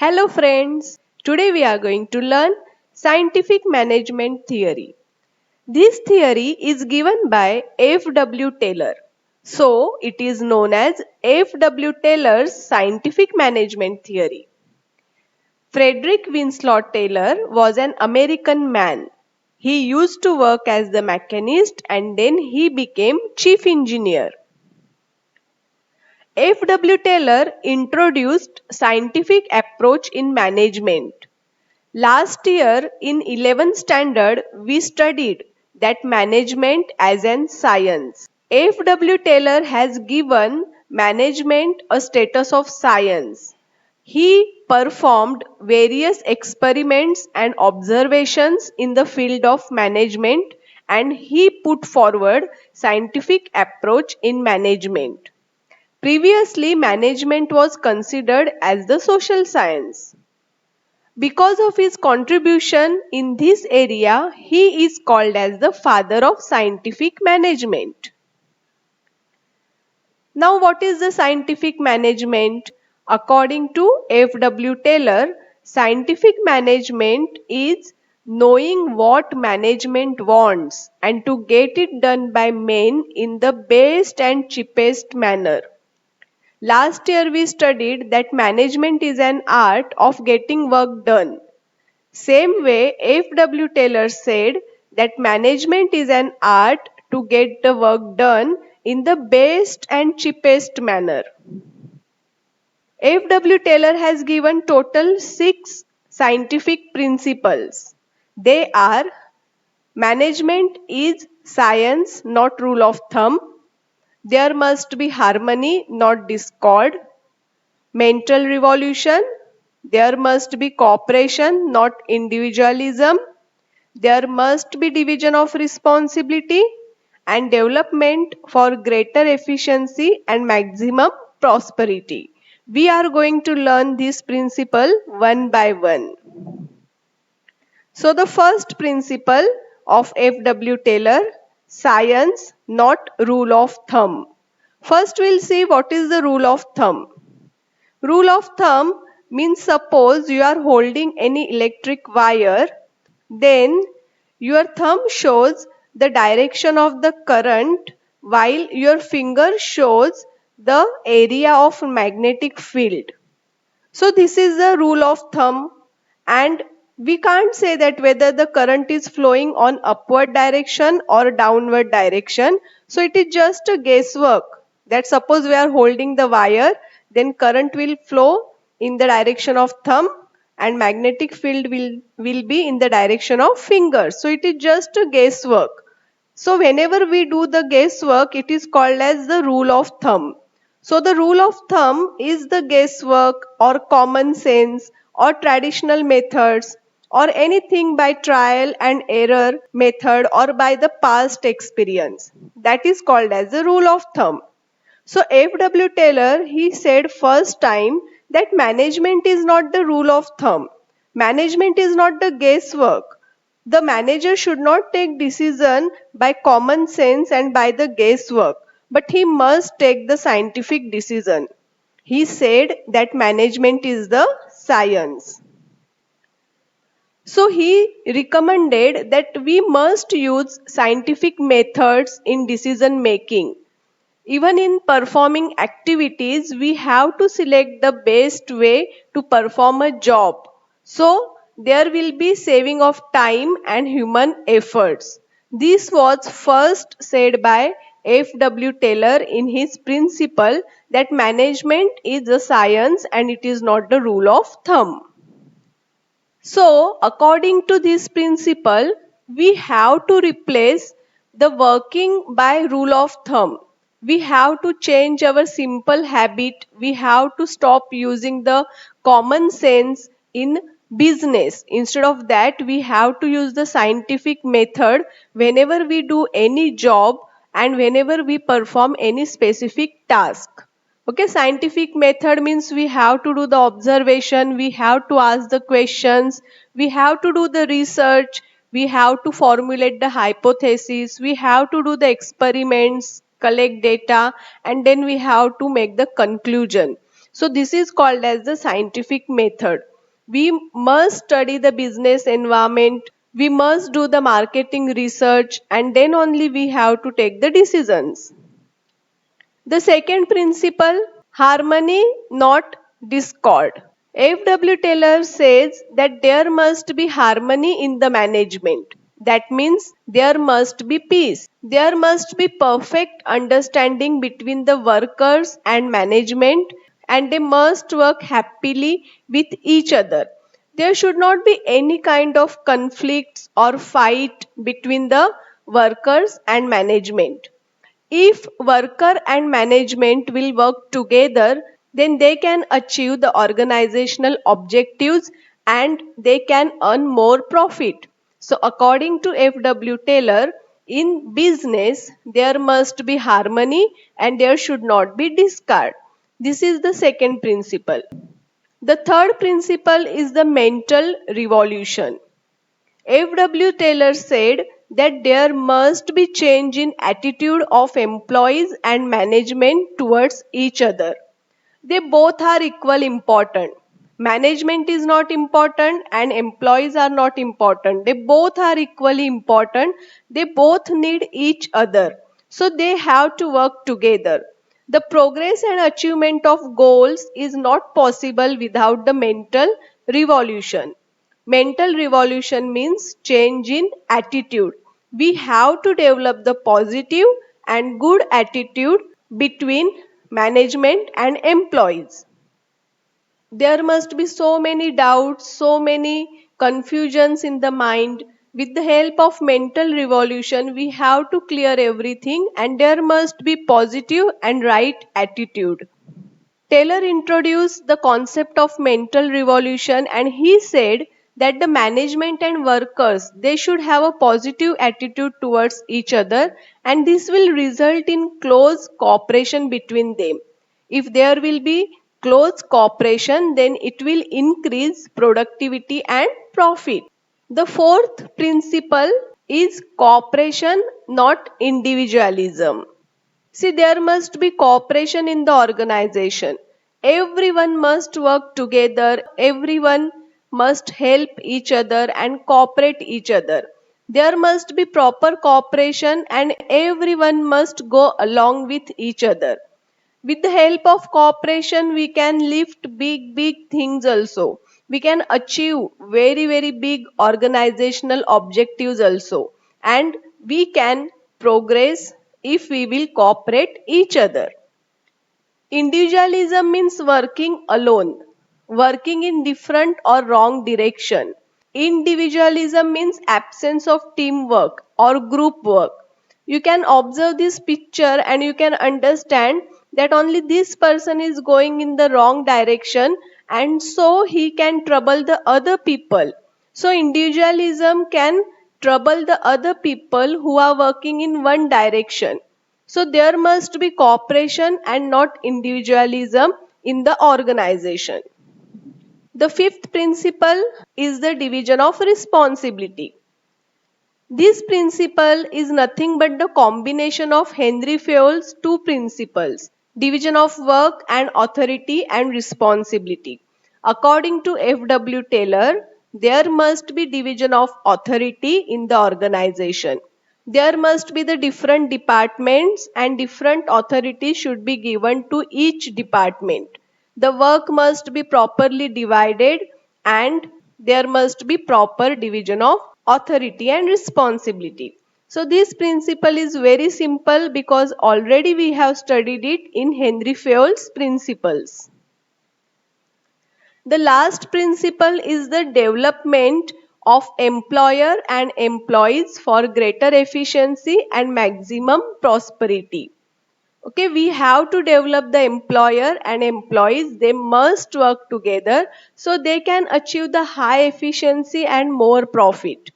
Hello friends, today we are going to learn scientific management theory. This theory is given by F.W. Taylor. So it is known as F.W. Taylor's scientific management theory. Frederick Winslow Taylor was an American man. He used to work as the machinist and then he became chief engineer. F.W. Taylor introduced scientific approach in management. Last year in 11th standard, we studied that management as an science. F.W. Taylor has given management a status of science. He performed various experiments and observations in the field of management and he put forward scientific approach in management. Previously, management was considered as the social science. Because of his contribution in this area, he is called as the father of scientific management. Now, what is the scientific management? According to F.W. Taylor, scientific management is knowing what management wants and to get it done by men in the best and cheapest manner. Last year we studied that management is an art of getting work done. Same way, F.W. Taylor said that management is an art to get the work done in the best and cheapest manner. F.W. Taylor has given total 6 scientific principles. They are: management is science, not rule of thumb. There must be harmony, not discord. Mental revolution. There must be cooperation, not individualism. There must be division of responsibility and development for greater efficiency and maximum prosperity. We are going to learn this principle one by one. So the first principle of F.W. Taylor, science, not rule of thumb. First we'll see what is the rule of thumb. Rule of thumb means suppose you are holding any electric wire, then your thumb shows the direction of the current while your finger shows the area of magnetic field. So this is the rule of thumb and we can't say that whether the current is flowing on upward direction or downward direction. So it is just a guesswork that suppose we are holding the wire, then current will flow in the direction of thumb and magnetic field will be in the direction of finger. So it is just a guesswork. So whenever we do the guesswork, it is called as the rule of thumb. So the rule of thumb is the guesswork or common sense or traditional methods or anything by trial and error method or by the past experience. That is called as the rule of thumb. So F.W. Taylor, he said first time that management is not the rule of thumb. Management is not the guesswork. The manager should not take decision by common sense and by the guesswork, but he must take the scientific decision. He said that management is the science. So he recommended that we must use scientific methods in decision making. Even in performing activities, we have to select the best way to perform a job. So there will be saving of time and human efforts. This was first said by F.W. Taylor in his principle that management is a science and it is not the rule of thumb. So, according to this principle, we have to replace the working by rule of thumb. We have to change our simple habit. We have to stop using the common sense in business. Instead of that, we have to use the scientific method whenever we do any job and whenever we perform any specific task. Okay, scientific method means we have to do the observation, we have to ask the questions, we have to do the research, we have to formulate the hypothesis, we have to do the experiments, collect data, and then we have to make the conclusion. So this is called as the scientific method. We must study the business environment, we must do the marketing research, and then only we have to take the decisions. The second principle, harmony, not discord. F.W. Taylor says that there must be harmony in the management. That means there must be peace. There must be perfect understanding between the workers and management, and they must work happily with each other. There should not be any kind of conflicts or fight between the workers and management. If worker and management will work together, then they can achieve the organizational objectives and they can earn more profit. So according to F.W. Taylor, in business, there must be harmony and there should not be discard. This is the second principle. The third principle is the mental revolution. F.W. Taylor said that there must be change in attitude of employees and management towards each other. They both are equal important. Management is not important and employees are not important. They both are equally important. They both need each other. So they have to work together. The progress and achievement of goals is not possible without the mental revolution. Mental revolution means change in attitude. We have to develop the positive and good attitude between management and employees. There must be so many doubts, so many confusions in the mind. With the help of mental revolution, we have to clear everything and there must be positive and right attitude. Taylor introduced the concept of mental revolution and he said that the management and workers they should have a positive attitude towards each other and this will result in close cooperation between them. If there will be close cooperation then it will increase productivity and profit. The fourth principle is cooperation, not individualism. See, there must be cooperation in the organization. Everyone must work together, everyone must help each other and cooperate each other. There must be proper cooperation and everyone must go along with each other. With the help of cooperation, we can lift big things also. We can achieve very big organizational objectives also. And we can progress if we will cooperate each other. Individualism means working alone, working in different or wrong direction. Individualism means absence of teamwork or group work. You can observe this picture and you can understand that only this person is going in the wrong direction and so he can trouble the other people. So individualism can trouble the other people who are working in one direction. So there must be cooperation and not individualism in the organization. The fifth principle is the division of responsibility. This principle is nothing but the combination of Henry Fayol's two principles, division of work and authority and responsibility. According to F.W. Taylor, there must be division of authority in the organization. There must be the different departments and different authorities should be given to each department. The work must be properly divided and there must be proper division of authority and responsibility. So this principle is very simple because already we have studied it in Henry Fayol's principles. The last principle is the development of employer and employees for greater efficiency and maximum prosperity. Okay, we have to develop the employer and employees. They must work together so they can achieve the high efficiency and more profit.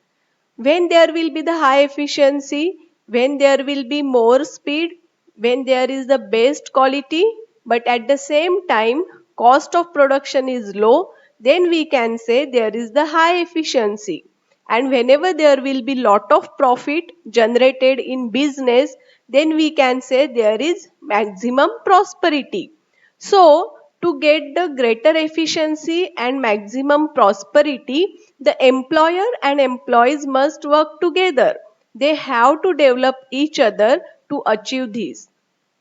When there will be the high efficiency, when there will be more speed, when there is the best quality, but at the same time cost of production is low, then we can say there is the high efficiency. And whenever there will be lot of profit generated in business, then we can say there is maximum prosperity. So To get the greater efficiency and maximum prosperity, the employer and employees must work together. They have to develop each other to achieve this.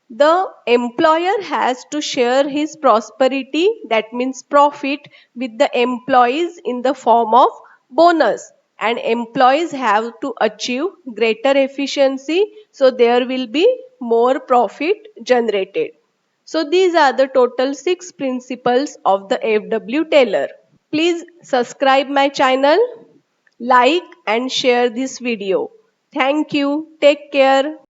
The employer has to share his prosperity, that means profit, with the employees in the form of bonus, and employees have to achieve greater efficiency, so there will be more profit generated. So these are the total 6 principles of the FW Taylor. Please subscribe my channel, like and share this video. Thank you. Take care.